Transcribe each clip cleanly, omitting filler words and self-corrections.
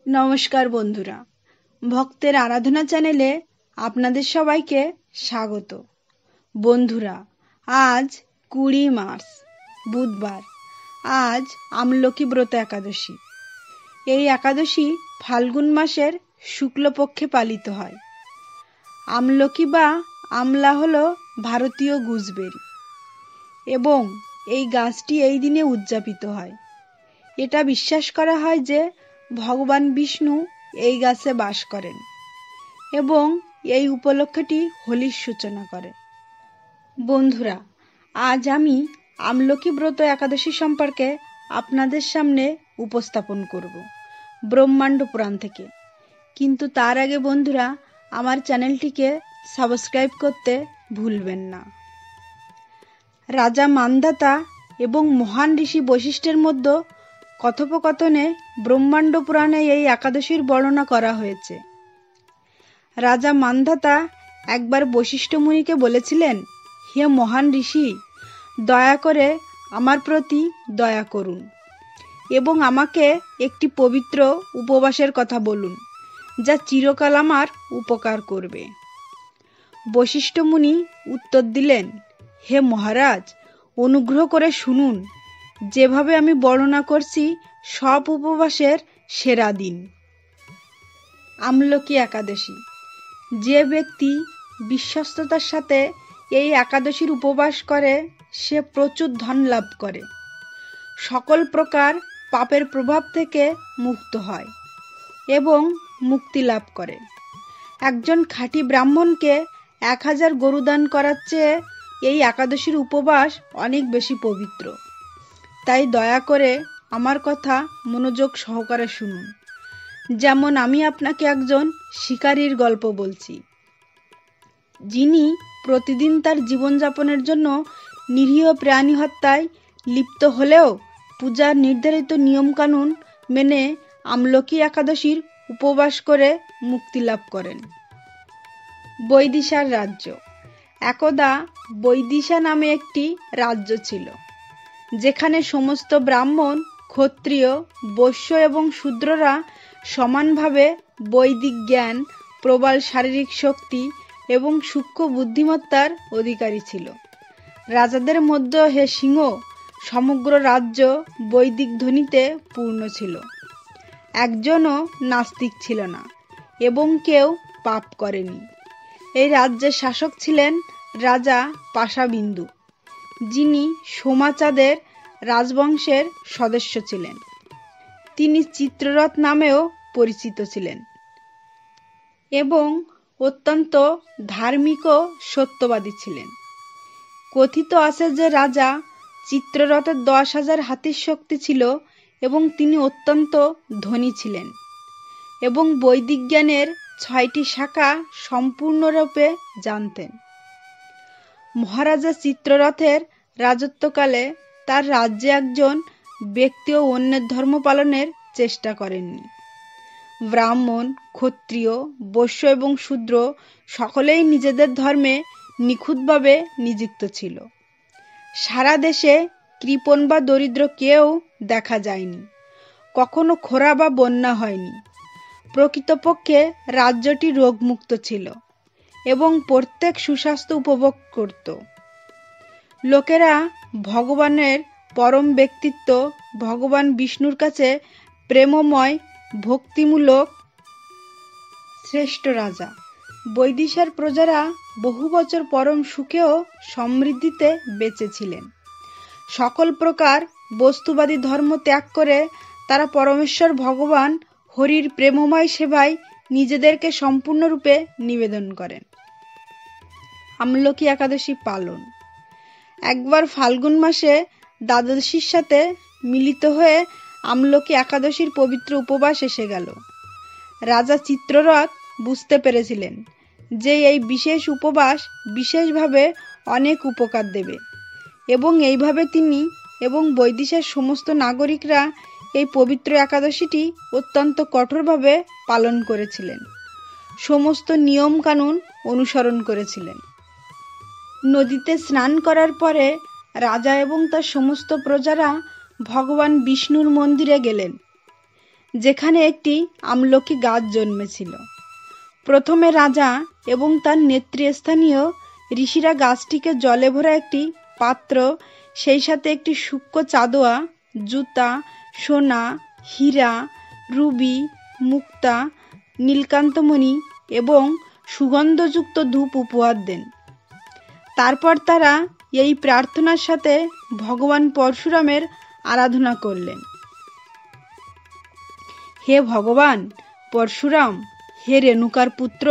নমস্কার বন্ধুরা, ভক্তের আরাধনা চ্যানেলে আপনাদের সবাইকে স্বাগত। বন্ধুরা, আজ 20 মার্চ বুধবার। আজ আমলকি ব্রত একাদশী। এই একাদশী ফাল্গুন মাসের শুক্লপক্ষে পালিত হয়। আমলকি বা আমলা হলো ভারতীয় গুজবেরি এবং এই গাছটি এই দিনে উদযাপিত হয়। এটা বিশ্বাস করা হয় যে ভগবান বিষ্ণু এই গাছে বাস করেন এবং এই উপলক্ষটি হোলির সূচনা করে। বন্ধুরা, আজ আমি আমলকি ব্রত একাদশী সম্পর্কে আপনাদের সামনে উপস্থাপন করব ব্রহ্মাণ্ড পুরাণ থেকে। কিন্তু তার আগে বন্ধুরা, আমার চ্যানেলটিকে সাবস্ক্রাইব করতে ভুলবেন না। রাজা মান্ধাতা এবং মহান ঋষি বশিষ্ঠের মধ্যে কথোপকথনে ব্রহ্মাণ্ড পুরাণে এই একাদশীর বর্ণনা করা হয়েছে। রাজা মান্ধাতা একবার বশিষ্ঠ মুনিকে বলেছিলেন, হে মহান ঋষি, দয়া করে আমার প্রতি দয়া করুন এবং আমাকে একটি পবিত্র উপবাসের কথা বলুন, যা চিরকাল আমার উপকার করবে। বশিষ্ঠ মুনি উত্তর দিলেন, হে মহারাজ, অনুগ্রহ করে শুনুন। যেভাবে আমি বর্ণনা করছি সব উপবাসের সেরা দিন আমলকি একাদশী। যে ব্যক্তি বিশ্বস্ততার সাথে এই একাদশীর উপবাস করে সে প্রচুর ধন লাভ করে, সকল প্রকার পাপের প্রভাব থেকে মুক্ত হয় এবং মুক্তি লাভ করে। একজন খাঁটি ব্রাহ্মণকে 1000 গরু দান করার চেয়ে এই একাদশীর উপবাস অনেক বেশি পবিত্র। তাই দয়া করে আমার কথা মনোযোগ সহকারে শুনুন। যেমন আমি আপনাকে একজন শিকারীর গল্প বলছি, যিনি প্রতিদিন তার জীবনযাপনের জন্য নিরীহ প্রাণী হত্যায় লিপ্ত হলেও পূজার নির্ধারিত নিয়মকানুন মেনে আমলকি একাদশীর উপবাস করে মুক্তি লাভ করেন। বৈদিশার রাজ্য। একদা বৈদিশা নামে একটি রাজ্য ছিল, যেখানে সমস্ত ব্রাহ্মণ, ক্ষত্রিয়, বৈশ্য এবং শূদ্ররা সমানভাবে বৈদিক জ্ঞান, প্রবল শারীরিক শক্তি এবং সূক্ষ্ম বুদ্ধিমত্তার অধিকারী ছিল। রাজাদের মধ্যে হে সিংহ, সমগ্র রাজ্য বৈদিক ধ্বনিতে পূর্ণ ছিল। একজনও নাস্তিক ছিল না এবং কেউ পাপ করেনি। এই রাজ্যের শাসক ছিলেন রাজা পাশাবিন্দু, যিনি সোমাচাঁদের রাজবংশের সদস্য ছিলেন। তিনি চিত্ররথ নামেও পরিচিত ছিলেন এবং অত্যন্ত ধার্মিক ও সত্যবাদী ছিলেন। কথিত আছে যে রাজা চিত্ররথের 10,000 হাতির শক্তি ছিল এবং তিনি অত্যন্ত ধনী ছিলেন এবং বৈদিক জ্ঞানের 6টি শাখা সম্পূর্ণরূপে জানতেন। মহারাজা চিত্ররথের রাজত্বকালে তার রাজ্যে একজন ব্যক্তিও অন্যের ধর্ম পালনের চেষ্টা করেননি। ব্রাহ্মণ, ক্ষত্রিয়, বৈশ্য এবং শূদ্র সকলেই নিজেদের ধর্মে নিখুঁতভাবে নিযুক্ত ছিল। সারা দেশে কৃপণ বা দরিদ্র কেউ দেখা যায়নি। কখনো খরা বা বন্যা হয়নি। প্রকৃতপক্ষে রাজ্যটি রোগমুক্ত ছিল এবং প্রত্যেক সুস্বাস্থ্য উপভোগ করত। লোকেরা ভগবানের পরম ব্যক্তিত্ব ভগবান বিষ্ণুর কাছে প্রেমময়, ভক্তিমূলক শ্রেষ্ঠ রাজা। বৈদিশার প্রজারা বহু বছর পরম সুখে ও সমৃদ্ধিতে বেঁচে ছিলেন। সকল প্রকার বস্তুবাদী ধর্ম ত্যাগ করে তারা পরমেশ্বর ভগবান হরির প্রেমময় সেবায় নিজেদেরকে সম্পূর্ণরূপে নিবেদন করেন। আমলকি একাদশী পালন। একবার ফাল্গুন মাসে দ্বাদশীর সাথে মিলিত হয়ে আমলকি একাদশীর পবিত্র উপবাস এসে গেল। রাজা চিত্ররথ বুঝতে পেরেছিলেন যে এই বিশেষ উপবাস বিশেষভাবে অনেক উপকার দেবে এবং এইভাবে তিনি এবং বৈদিশার সমস্ত নাগরিকরা এই পবিত্র একাদশীটি অত্যন্ত কঠোরভাবে পালন করেছিলেন, সমস্ত নিয়ম কানুন অনুসরণ করেছিলেন। নদীতে স্নান করার পরে রাজা এবং তার সমস্ত প্রজারা ভগবান বিষ্ণুর মন্দিরে গেলেন। যেখানে একটি আমলকি গাছ জন্মেছিল। প্রথমে রাজা এবং তার নেতৃস্থানীয় ঋষিরা গাছটিকে জলে ভরা একটি পাত্র, সেই সাথে একটি সূক্ষ্ম চাঁদোয়া, জুতা, সোনা, হীরা, রুবি, মুক্তা, নীলকান্তমণি এবং সুগন্ধযুক্ত ধূপ উপহার দেন। তারপর তারা এই প্রার্থনার সাথে ভগবান পরশুরামের আরাধনা করলেন। হে ভগবান পরশুরাম, হে রেণুকার পুত্র,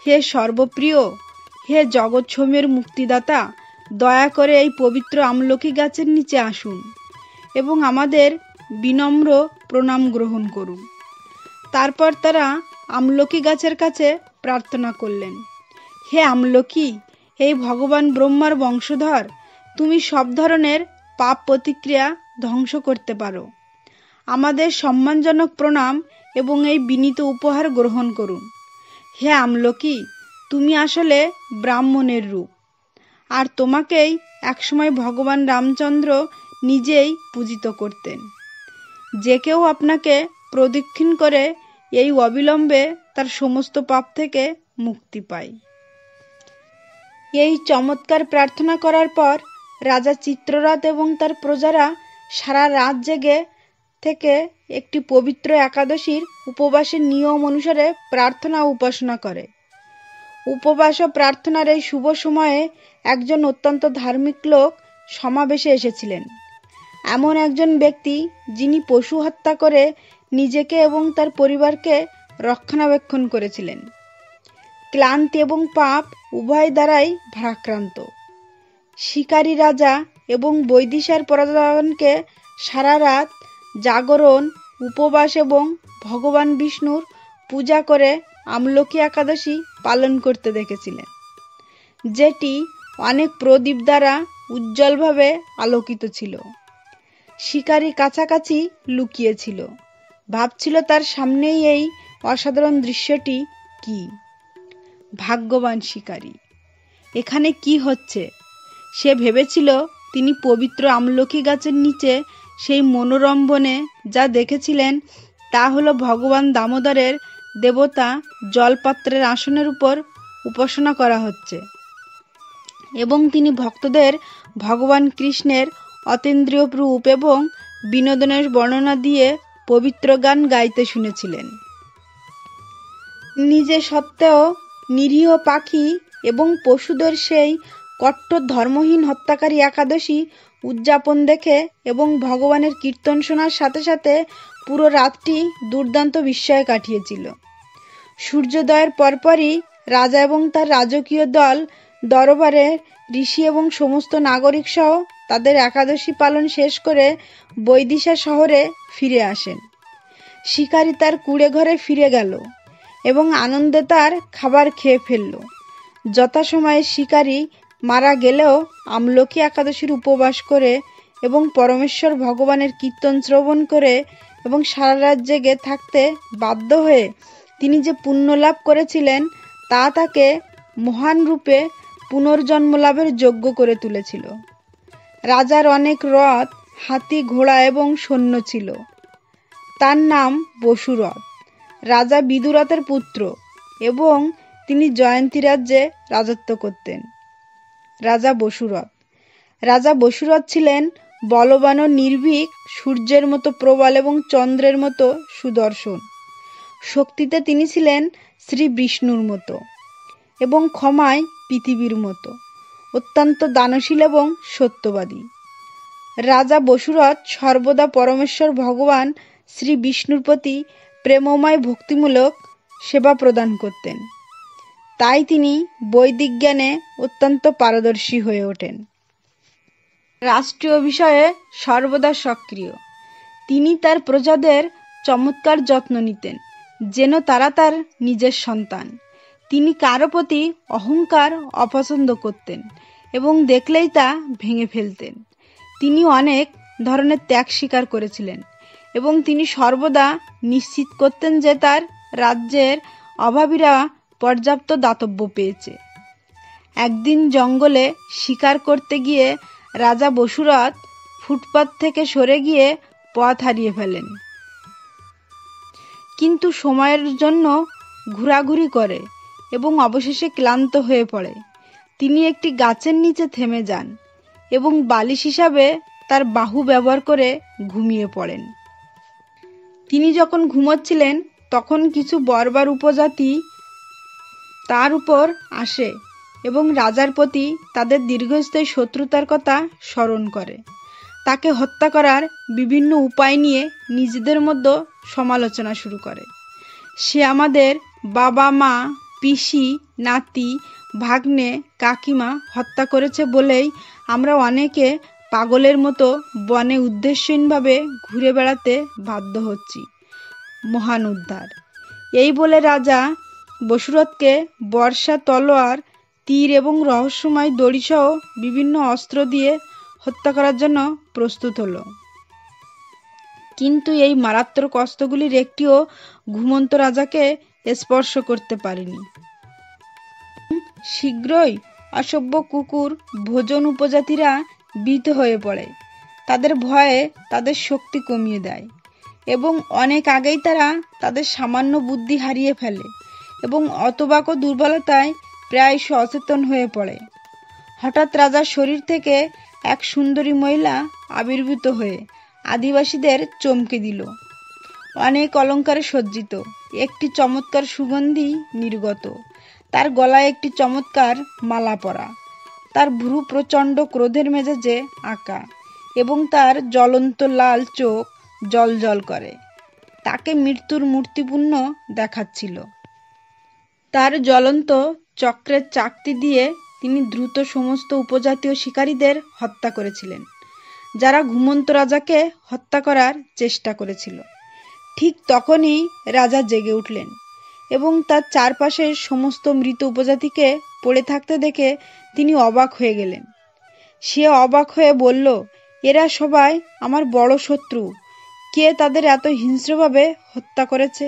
হে সর্বপ্রিয়, হে জগৎসমূহের মুক্তিদাতা, দয়া করে এই পবিত্র আমলকি গাছের নিচে আসুন এবং আমাদের বিনম্র প্রণাম গ্রহণ করুন। তারপর তারা আমলকি গাছের কাছে প্রার্থনা করলেন, হে আমলকি, হে ভগবান ব্রহ্মার বংশধর, তুমি সব ধরনের পাপ প্রতিক্রিয়া ধ্বংস করতে পারো। আমাদের সম্মানজনক প্রণাম এবং এই বিনীত উপহার গ্রহণ করুন। হে আমলকি, তুমি আসলে ব্রাহ্মণের রূপ, আর তোমাকেই একসময় ভগবান রামচন্দ্র নিজেই পূজিত করতেন। যে কেউ আপনাকে প্রদক্ষিণ করে এই অবিলম্বে তার সমস্ত পাপ থেকে মুক্তি পায়। এই চমৎকার প্রার্থনা করার পর রাজা চিত্ররথ এবং তার প্রজারা সারা রাত জেগে থেকে একটি পবিত্র একাদশীর উপবাসের নিয়ম অনুসারে প্রার্থনা ও উপাসনা করে। উপবাস ও প্রার্থনার এই শুভ সময়ে একজন অত্যন্ত ধার্মিক লোক সমাবেশে এসেছিলেন। এমন একজন ব্যক্তি যিনি পশু হত্যা করে নিজেকে এবং তার পরিবারকে রক্ষণাবেক্ষণ করেছিলেন। ক্লান্তি এবং পাপ উভয় দ্বারাই ভারাক্রান্ত শিকারী রাজা এবং বৈদিশার প্রজাগণকে সারা রাত জাগরণ, উপবাস এবং ভগবান বিষ্ণুর পূজা করে আমলকি একাদশী পালন করতে দেখেছিলেন, যেটি অনেক প্রদীপ দ্বারা উজ্জ্বলভাবে আলোকিত ছিল। শিকারী কাছাকাছি লুকিয়েছিল, ভাবছিল তার সামনেই এই অসাধারণ দৃশ্যটি কি। ভাগ্যবান শিকারী, এখানে কি হচ্ছে? সে ভেবেছিল তিনি পবিত্র আমলকি গাছের নিচে সেই মনোরম বনে যা দেখেছিলেন তা হলো ভগবান দামোদরের দেবতা জলপাত্রের আসনের উপর উপাসনা করা হচ্ছে এবং তিনি ভক্তদের ভগবান কৃষ্ণের অতীন্দ্রিয় রূপ এবং বিনোদনের বর্ণনা দিয়ে পবিত্র গান গাইতে শুনেছিলেন। নিজে সত্ত্বেও নিরীহ পাখি এবং পশুদের সেই কট্টর ধর্মহীন হত্যাকারী একাদশী উদযাপন দেখে এবং ভগবানের কীর্তন শোনার সাথে সাথে পুরো রাতটি দুর্দান্ত বিস্ময়ে কাটিয়েছিল। সূর্যোদয়ের পরপরই রাজা এবং তার রাজকীয় দল দরবারে ঋষি এবং সমস্ত নাগরিক সহ তাদের একাদশী পালন শেষ করে বৈদিশা শহরে ফিরে আসেন। শিকারী তার কুঁড়ে ঘরে ফিরে গেল এবং আনন্দে তার খাবার খেয়ে ফেলল। যথাসময়ে শিকারী মারা গেলেও আমলকি একাদশীর উপবাস করে এবং পরমেশ্বর ভগবানের কীর্তন শ্রবণ করে এবং সারা রাত জেগে থাকতে বাধ্য হয়ে তিনি যে পুণ্য লাভ করেছিলেন তা তাকে মহান রূপে পুনর্জন্ম লাভের যোগ্য করে তুলেছিল। রাজার অনেক রথ, হাতি, ঘোড়া এবং সৈন্য ছিল। তার নাম বসুরথ। রাজা বিদুরথের পুত্র এবং তিনি জয়ন্তী রাজ্যে রাজত্ব করতেন। রাজা বসুরথ ছিলেন বলবান ও নির্ভীক, সূর্যের মতো প্রবল এবং চন্দ্রের মতো সুদর্শন। শক্তিতে তিনি ছিলেন শ্রী বিষ্ণুর মতো এবং ক্ষমায় পৃথিবীর মতো অত্যন্ত দানশীল এবং সত্যবাদী। রাজা বসুরথ সর্বদা পরমেশ্বর ভগবান শ্রী বিষ্ণুর প্রতি প্রেমময় ভক্তিমূলক সেবা প্রদান করতেন। তাই তিনি বৈদিক জ্ঞানে অত্যন্ত পারদর্শী হয়ে ওঠেন। রাষ্ট্রীয় বিষয়ে সর্বদা সক্রিয়। তিনি তার প্রজাদের চমৎকার যত্ন নিতেন, যেন তারা তার নিজের সন্তান। তিনি কারো প্রতি অহংকার অপছন্দ করতেন এবং দেখলেই তা ভেঙে ফেলতেন। তিনি অনেক ধরনের ত্যাগ স্বীকার করেছিলেন এবং তিনি সর্বদা নিশ্চিত করতেন যে তার রাজ্যের অভাবীরা পর্যাপ্ত দাতব্য পেয়েছে। একদিন জঙ্গলে শিকার করতে গিয়ে রাজা বসুরথ ফুটপাত থেকে সরে গিয়ে পথ হারিয়ে ফেলেন। কিন্তু সময়ের জন্য ঘোরাঘুরি করে এবং অবশেষে ক্লান্ত হয়ে পড়ে। তিনি একটি গাছের নিচে থেমে যান এবং বালিশ হিসাবে তার বাহু ব্যবহার করে ঘুমিয়ে পড়েন। তিনি যখন ঘুমোচ্ছিলেন তখন কিছু বর্বর উপজাতি তার উপর আসে এবং রাজার প্রতি তাদের দীর্ঘস্থায়ী শত্রুতার কথা স্মরণ করে। তাকে হত্যা করার বিভিন্ন উপায় নিয়ে নিজেদের মধ্যে সমালোচনা শুরু করে। সে আমাদের বাবা মা, পিসি, নাতি, ভাগ্নে, কাকিমা হত্যা করেছে বলেই আমরা অনেকে পাগলের মতো বনে উদ্দেশ্যহীনভাবে ঘুরে বেড়াতে বাধ্য হচ্ছি। মহান উদ্ধার। এই বলে রাজা বসুরতকে বর্ষা, তলোয়ার, তীর এবং রহস্যময় দড়িসহ বিভিন্ন অস্ত্র দিয়ে হত্যা করার জন্য প্রস্তুত হলো। কিন্তু এই মারাত্মক অস্ত্রগুলির একটিও ঘুমন্ত রাজাকে স্পর্শ করতে পারেনি। শীঘ্রই অসভ্য কুকুর ভোজন উপজাতিরা ভীত হয়ে পড়ে। তাদের ভয়ে তাদের শক্তি কমিয়ে দেয় এবং অনেক আগেই তারা তাদের সামান্য বুদ্ধি হারিয়ে ফেলে এবং অতবাক ও দুর্বলতায় প্রায় সচেতন হয়ে পড়ে। হঠাৎ রাজার শরীর থেকে এক সুন্দরী মহিলা আবির্ভূত হয়ে আদিবাসীদের চমকে দিল। অনেক অলঙ্কারে সজ্জিত, একটি চমৎকার সুগন্ধি নির্গত, তার গলায় একটি চমৎকার মালা পরা, তার ভ্রু প্রচণ্ড ক্রোধের মেজাজে আঁকা এবং তার জ্বলন্ত লাল চোখ জ্বলজ্বল করে। তাকে মৃত্যুর মূর্তিপূর্ণ দেখাচ্ছিল। তার জ্বলন্ত চক্রের চাকতি দিয়ে তিনি দ্রুত সমস্ত উপজাতীয় শিকারীদের হত্যা করেছিলেন, যারা ঘুমন্ত রাজাকে হত্যা করার চেষ্টা করেছিল। ঠিক তখনই রাজা জেগে উঠলেন এবং তার চারপাশের সমস্ত মৃত উপজাতিকে পড়ে থাকতে দেখে তিনি অবাক হয়ে গেলেন। সে অবাক হয়ে বলল, এরা সবাই আমার বড় শত্রু। কে তাদের এত হিংস্রভাবে হত্যা করেছে?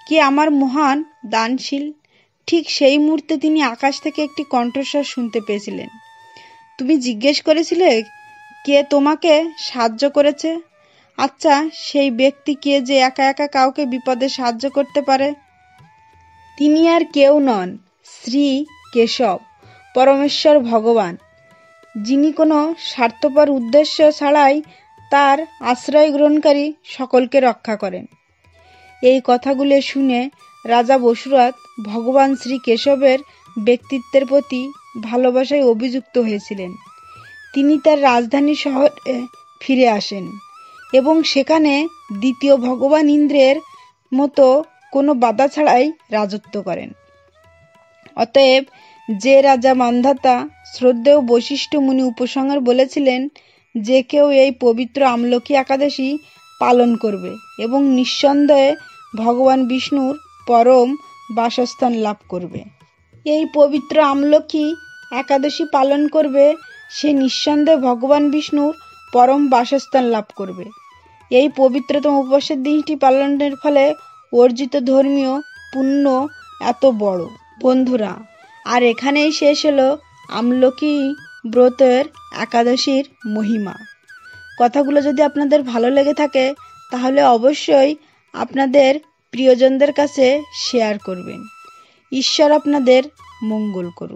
কে আমার মহান দানশীল? ঠিক সেই মুহূর্তে তিনি আকাশ থেকে একটি কণ্ঠস্বর শুনতে পেয়েছিলেন। তুমি জিজ্ঞেস করেছিলে কে তোমাকে সাহায্য করেছে? আচ্ছা, সেই ব্যক্তি কে যে একা একা কাউকে বিপদে সাহায্য করতে পারে? তিনি আর কেউ নন, শ্রী কেশব, পরমেশ্বর ভগবান, যিনি কোনো স্বার্থপর উদ্দেশ্য ছাড়াই তার আশ্রয় গ্রহণকারী সকলকে রক্ষা করেন। এই কথাগুলো শুনে রাজা বসুরত ভগবান শ্রী কেশবের ব্যক্তিত্বের প্রতি ভালোবাসায় অভিযুক্ত হয়েছিলেন। তিনি তার রাজধানী শহরে ফিরে আসেন এবং সেখানে দ্বিতীয় ভগবান ইন্দ্রের মতো কোনো বাধা ছাড়াই রাজত্ব করেন। অতএব যে রাজা মান্ধাতা শ্রদ্ধেয় বশিষ্ঠ মুনি উপসংহার বলেছিলেন, যে কেউ এই পবিত্র আমলকি একাদশী পালন করবে এবং নিঃসন্দেহে ভগবান বিষ্ণুর পরম বাসস্থান লাভ করবে। এই পবিত্র আমলকি একাদশী পালন করবে, সে নিঃসন্দেহে ভগবান বিষ্ণুর পরম বাসস্থান লাভ করবে। এই পবিত্রতম উপবাসের দিনটি পালনের ফলে অর্জিত ধর্মীয় পুণ্য এত বড়। বন্ধুরা, আর এখানেই শেষ হলো আমলকি ব্রতের একাদশীর মহিমা। কথাগুলো যদি আপনাদের ভালো লেগে থাকে তাহলে অবশ্যই আপনাদের প্রিয়জনদের কাছে শেয়ার করবেন। ঈশ্বর আপনাদের মঙ্গল করুক।